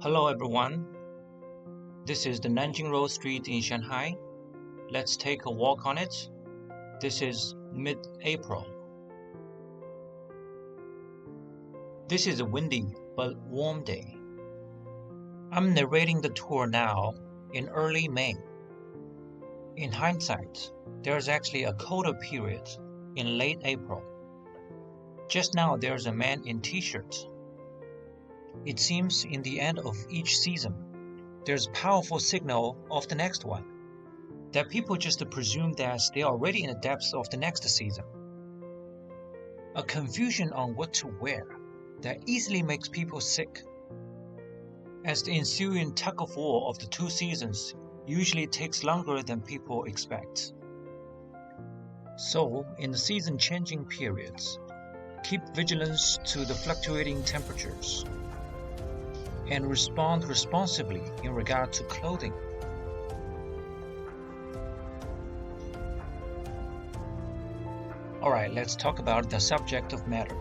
Hello everyone, this is the Nanjing Road Street in Shanghai. Let's take a walk on it. This is mid-April. This is a windy but warm day. I'm narrating the tour now in early May. In hindsight, there's actually a colder period in late April. Just now there's a man in t-shirt. It seems in the end of each season, there's a powerful signal of the next one, that people just presume that they're already in the depths of the next season. A confusion on what to wear that easily makes people sick, as the ensuing tug-of-war of the two seasons usually takes longer than people expect. So, in the season-changing periods, keep vigilance to the fluctuating temperatures and respond responsibly in regard to clothing. Alright, let's talk about the subject of matter.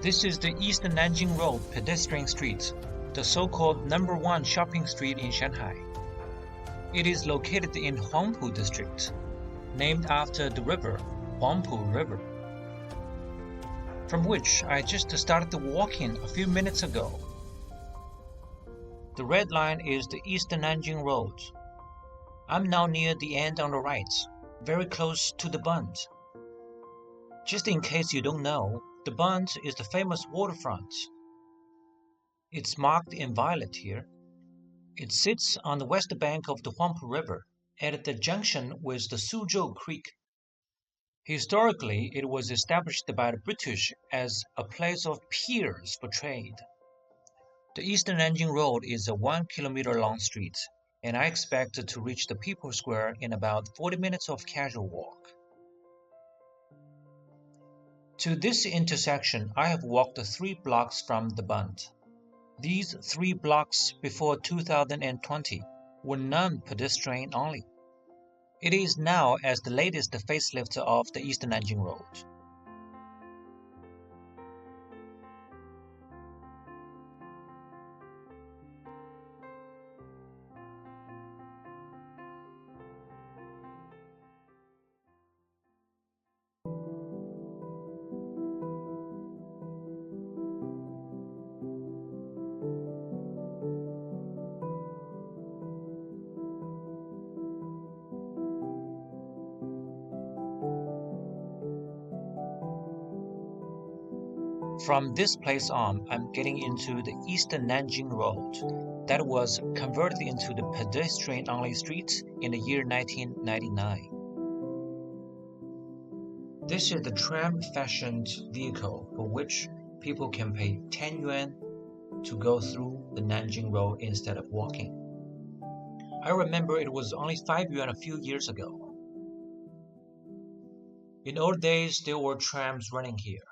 This is the East Nanjing Road pedestrian street, the so-called number 1 shopping street in Shanghai. It is located in Huangpu district, named after the river, Huangpu River, from which I just started walking a few minutes ago. The red line is the East Nanjing Road. I'm now near the end on the right, very close to the Bund. Just in case you don't know, the Bund is the famous waterfront. It's marked in violet here. It sits on the west bank of the Huangpu River at the junction with the Suzhou Creek. Historically, it was established by the British as a place of piers for trade. The Eastern Nanjing Road is a 1 kilometer long street, and I expect to reach the People's Square in about 40 minutes of casual walk. To this intersection, I have walked 3 blocks from the Bund. These 3 blocks before 2020 were non-pedestrian only. It is now as the latest facelift of the Eastern Nanjing Road. From this place on, I'm getting into the Eastern Nanjing Road that was converted into the pedestrian-only street in the year 1999. This is the tram-fashioned vehicle for which people can pay 10 yuan to go through the Nanjing Road instead of walking. I remember it was only 5 yuan a few years ago. In old days, there were trams running here.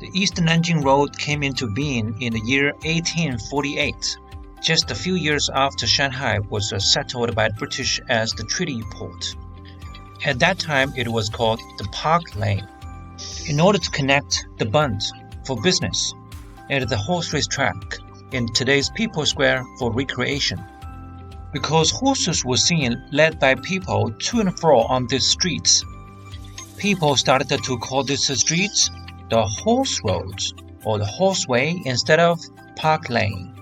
The East Nanjing Road came into being in the year 1848, just a few years after Shanghai was settled by the British as the treaty port. At that time, it was called the Park Lane, in order to connect the Bund for business and the horse race track in today's People's Square for recreation. Because horses were seen led by people to and fro on these streets, people started to call these streets the Horse Road or the Horseway instead of Park Lane.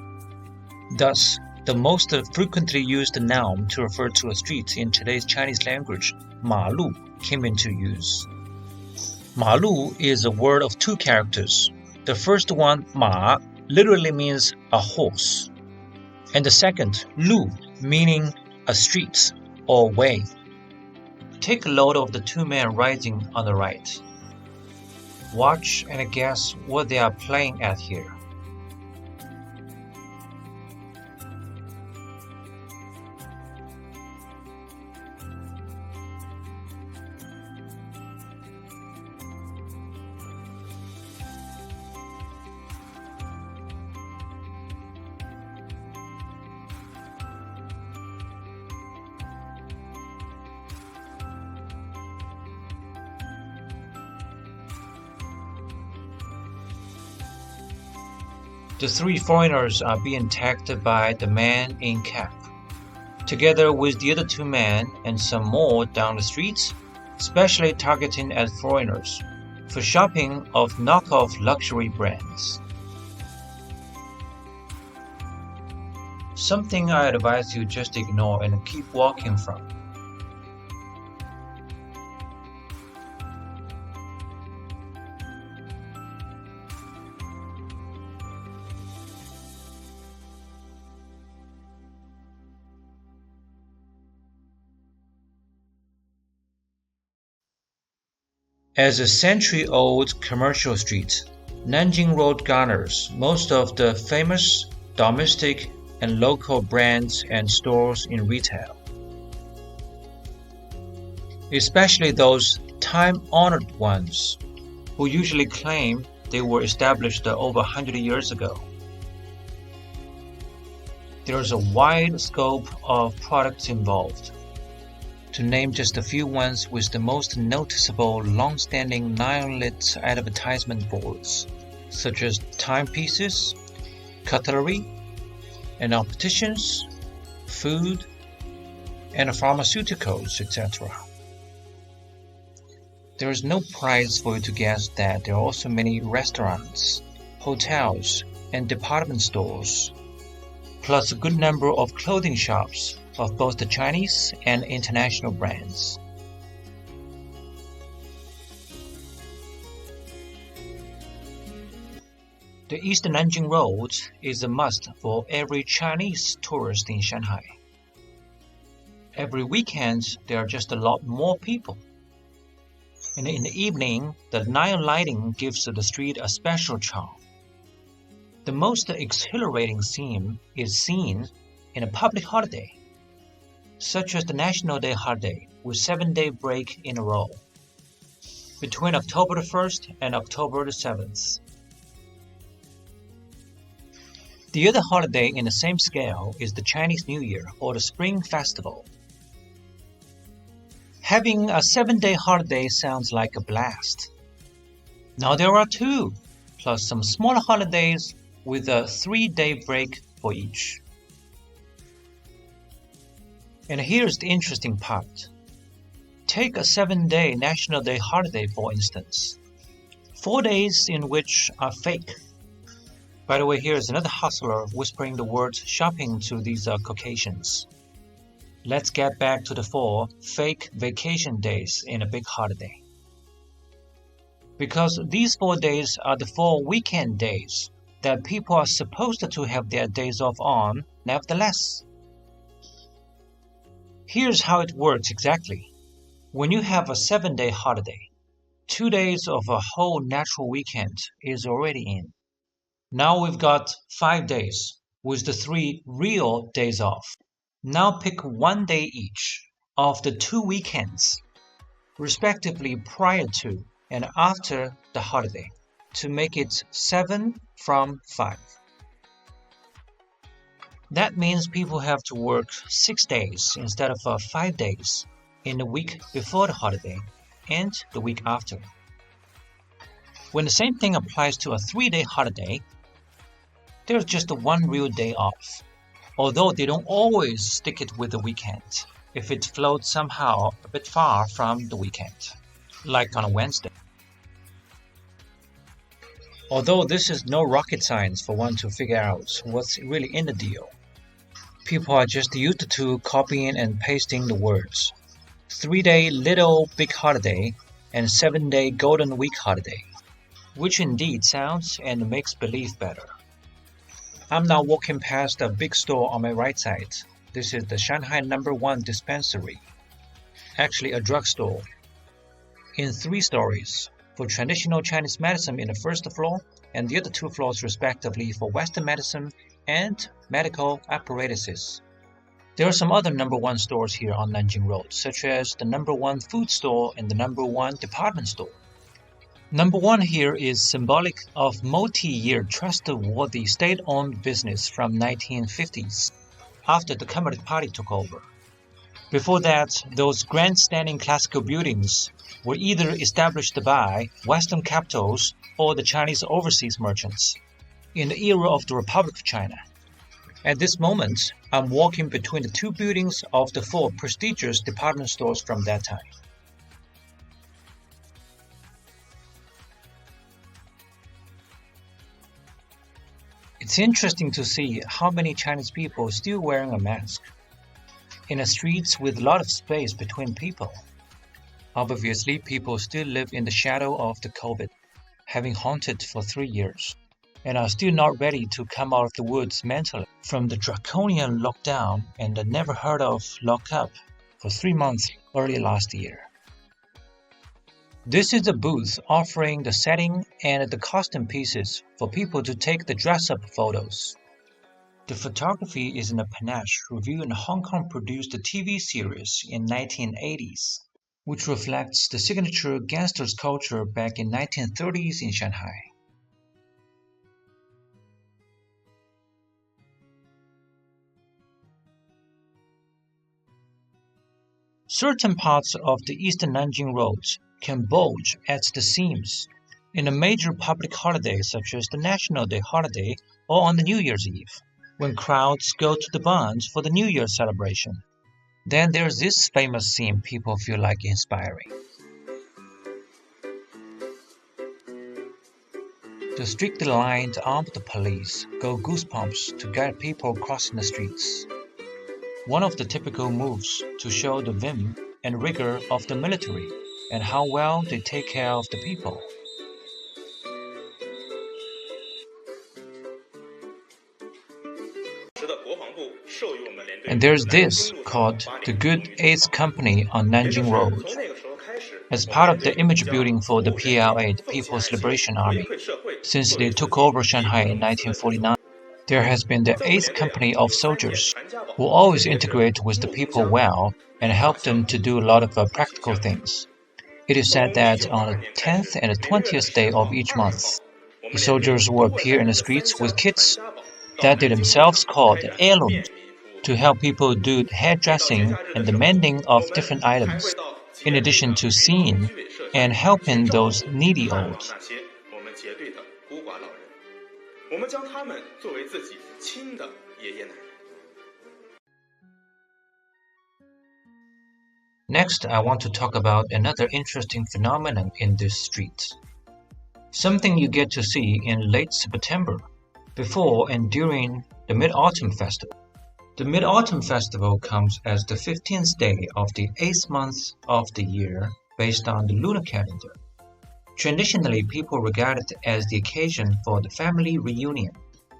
Thus, the most frequently used noun to refer to a street in today's Chinese language, 马路, came into use. 马路 is a word of 2 characters. The first one, 马, literally means a horse, and the second, 路, meaning a street or way. Take a note of the 2 men rising on the right. Watch and guess what they are playing at here. The three foreigners are being tagged by the man in cap, together with the other two men and some more down the streets, specially targeting at foreigners for shopping of knockoff luxury brands. Something I advise you just ignore and keep walking from. As a century-old commercial street, Nanjing Road garners most of the famous domestic and local brands and stores in retail, especially those time-honored ones who usually claim they were established over 100 years ago. There is a wide scope of products involved. To name just a few ones with the most noticeable long-standing neon-lit advertisement boards, such as timepieces, cutlery, and opticians, food, and pharmaceuticals, etc. There is no prize for you to guess that there are also many restaurants, hotels, and department stores, plus a good number of clothing shops of both the Chinese and international brands. The East Nanjing Road is a must for every Chinese tourist in Shanghai. Every weekend, there are just a lot more people. And in the evening, the neon lighting gives the street a special charm. The most exhilarating scene is seen in a public holiday, such as the National Day holiday with 7-day break in a row, between October the 1st and October the 7th. The other holiday in the same scale is the Chinese New Year or the Spring Festival. Having a 7-day holiday sounds like a blast. Now there are two, plus some smaller holidays with a 3-day break for each. And here's the interesting part. Take a 7-day National Day holiday, for instance. 4 days in which are fake. By the way, here's another hustler whispering the word shopping to these Caucasians. Let's get back to the 4 fake vacation days in a big holiday. Because these 4 days are the 4 weekend days that people are supposed to have their days off on, nevertheless. Here's how it works exactly. When you have a 7-day holiday, 2 days of a whole natural weekend is already in. Now we've got 5 days with the 3 real days off. Now pick 1 day each of the 2 weekends, respectively prior to and after the holiday, to make it 7 from 5. That means people have to work 6 days instead of 5 days in the week before the holiday and the week after. When the same thing applies to a 3-day holiday, there's just 1 real day off, although they don't always stick it with the weekend if it floats somehow a bit far from the weekend, like on a Wednesday. Although this is no rocket science for one to figure out what's really in the deal. People are just used to copying and pasting the words. 3-day little big holiday and 7-day golden week holiday, which indeed sounds and makes believe better. I'm now walking past a big store on my right side. This is the Shanghai #1 dispensary, actually a drugstore, in 3 stories, for traditional Chinese medicine in the first floor and the other 2 floors respectively for Western medicine and medical apparatuses. There are some other #1 stores here on Nanjing Road, such as the #1 food store and the #1 department store. #1 here is symbolic of multi-year trustworthy state-owned business from 1950s, after the Communist Party took over. Before that, those grandstanding classical buildings were either established by Western capitals or the Chinese overseas merchants. in the era of the Republic of China. At this moment, I'm walking between the two buildings of the four prestigious department stores from that time. It's interesting to see how many Chinese people are still wearing a mask in the streets with a lot of space between people. Obviously, people still live in the shadow of the COVID, having haunted for 3 years, and are still not ready to come out of the woods mentally from the draconian lockdown and the never heard of lockup for 3 months early last year. This is a booth offering the setting and the costume pieces for people to take the dress-up photos. The photography is in a panache reviewing a Hong Kong-produced TV series in 1980s, which reflects the signature gangsters culture back in 1930s in Shanghai. Certain parts of the Eastern Nanjing Road can bulge at the seams in a major public holiday such as the National Day holiday or on the New Year's Eve, when crowds go to the barns for the New Year celebration. Then there's this famous scene people feel like inspiring. The strictly lined armed police go goosebumps to guide people crossing the streets. One of the typical moves to show the vim and rigor of the military and how well they take care of the people. And there's this called the Good Aids Company on Nanjing Road. As part of the image building for the PLA, the People's Liberation Army, since they took over Shanghai in 1949, there has been the Eighth Company of soldiers who always integrate with the people well and help them to do a lot of practical things. It is said that on the 10th and the 20th day of each month, the soldiers will appear in the streets with kits that they themselves call the heirlooms to help people do the hairdressing and the mending of different items, in addition to seeing and helping those needy old. Next, I want to talk about another interesting phenomenon in this street. Something you get to see in late September, before and during the Mid-Autumn Festival. The Mid-Autumn Festival comes as the 15th day of the 8th month of the year based on the lunar calendar. Traditionally, people regard it as the occasion for the family reunion,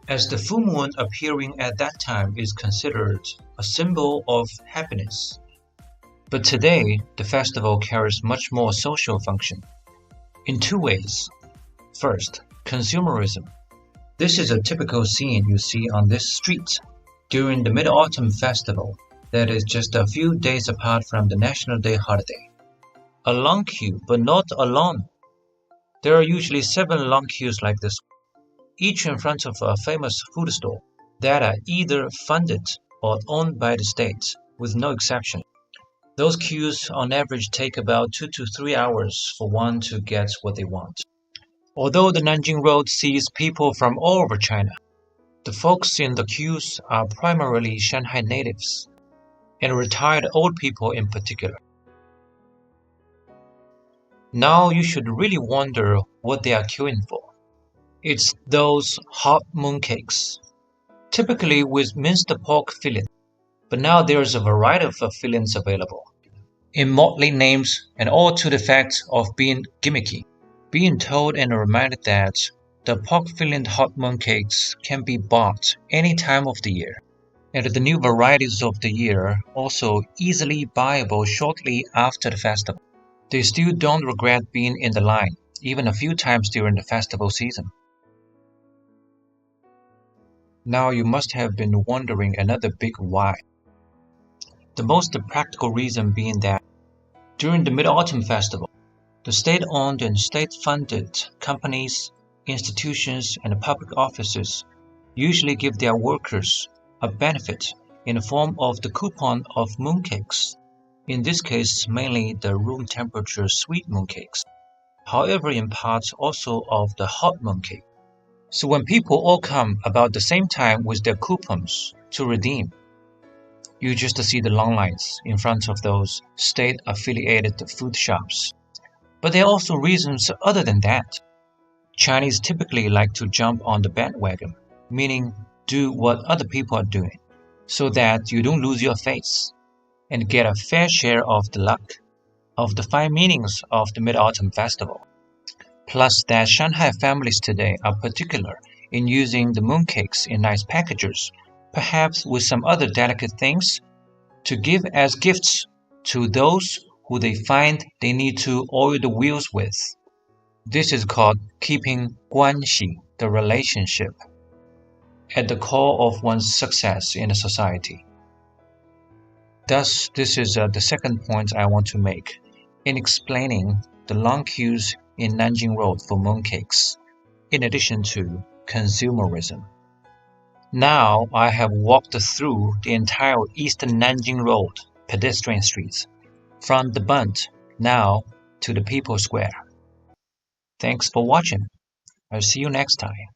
as the full moon appearing at that time is considered a symbol of happiness. But today, the festival carries much more social function, in two ways. First, consumerism. This is a typical scene you see on this street during the Mid-Autumn Festival that is just a few days apart from the National Day holiday. A long queue, but not alone. There are usually 7 long queues like this, each in front of a famous food store that are either funded or owned by the state, with no exception. Those queues on average take about 2 to 3 hours for one to get what they want. Although the Nanjing Road sees people from all over China, the folks in the queues are primarily Shanghai natives, and retired old people in particular. Now you should really wonder what they are queuing for. It's those hot mooncakes, typically with minced pork filling, but now there's a variety of fillings available, in motley names and all to the fact of being gimmicky. Being told and reminded that the pork-filled hot mooncakes can be bought any time of the year, and the new varieties of the year also easily buyable shortly after the festival. They still don't regret being in the line, even a few times during the festival season. Now you must have been wondering another big why. The most practical reason being that during the Mid-Autumn Festival, the state-owned and state-funded companies, institutions, and public offices usually give their workers a benefit in the form of the coupon of mooncakes, in this case mainly the room temperature sweet mooncakes, however in parts also of the hot mooncake. So when people all come about the same time with their coupons to redeem, you just see the long lines in front of those state-affiliated food shops. But there are also reasons other than that. Chinese typically like to jump on the bandwagon, meaning do what other people are doing, so that you don't lose your face and get a fair share of the luck of the fine meanings of the Mid-Autumn Festival. Plus that Shanghai families today are particular in using the mooncakes in nice packages, perhaps with some other delicate things, to give as gifts to those who they find they need to oil the wheels with. This is called keeping 关系, the relationship, at the core of one's success in a society. Thus, this is the second point I want to make in explaining the long queues in Nanjing Road for mooncakes, in addition to consumerism. Now I have walked through the entire Eastern Nanjing Road pedestrian streets, from the Bund now to the People's Square. Thanks for watching. I'll see you next time.